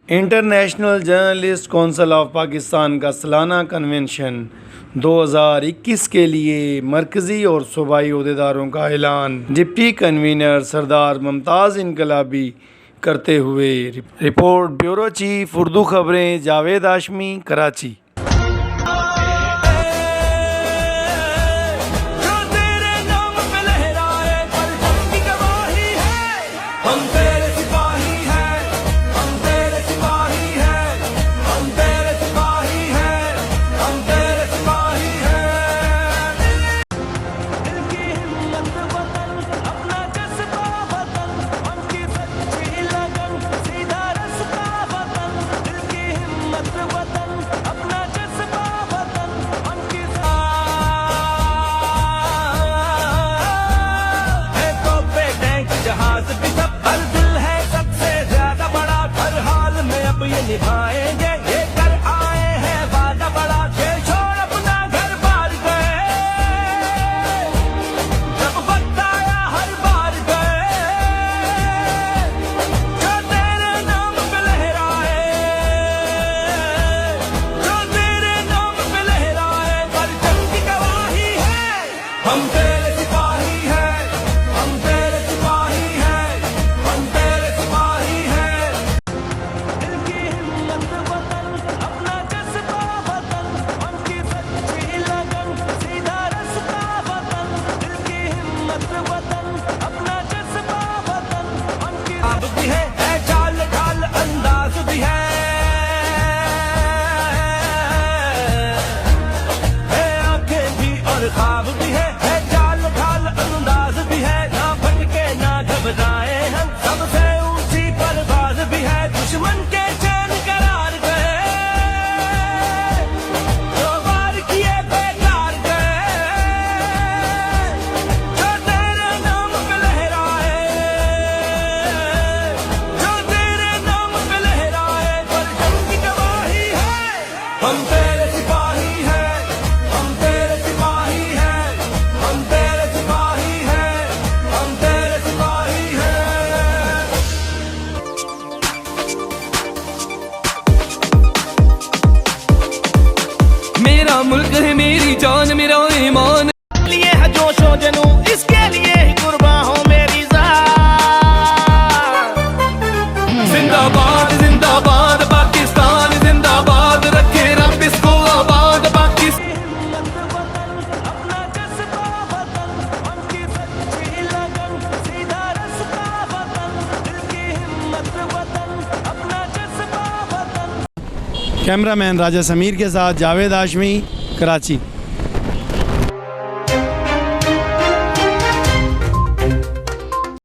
International journalist council of Pakistan का सालाना convention 2021 के लिए मरकज़ी और सूबाई अहदेदारों का ऐलान डिप्टी कन्वीनर सरदार मुमताज़ इनकलाबी करते हुए। रिपोर्ट ब्यूरो चीफ उर्दू खबरें जावेद हाशमी, कराची। निभाएंगे ये कर आए हैं वादा बड़ा, के छोड़ अपना घर बार गए, जब वक्त आया हर बार गए, जो तेरे नाम पे लहराए, जो तेरे नाम पे लहराए, पर जंग की गवाही है, हम तेरे सिपाही हैं, हम तेरे सिपाही हैं, हम तेरे सिपाही हैं। चाल ढाल अंदाज भी है आंखें भी और ख्वाब भी है चाल ढाल अंदाज भी है, ना भटके ना घबराए हम, सबसे ऊंची परवाज भी है, दुश्मन के चैन करार गए, जो वार किए बेकार गए, जो तेरे नाम पे लहराए, जो तेरे नाम पे लहराए, पर जंग की गवाही है, हम तेरे सिपाही हैं, हम तेरे सिपाही हैं, हम तेरे सिपाही हैं, हम तेरे सिपाही हैं। मेरा मुल्क है मेरी जान मेरा ईमान, लिए है जोशो जनू इसके लिए ही कुर्बान हो मेरी जान। जिंदाबाद जिंदाबाद पाकिस्तान जिंदाबाद, रखे रब इसको आबाद पाकिस्तान। कैमरामैन राजा समीर के साथ जावेद हाशमी, कराची।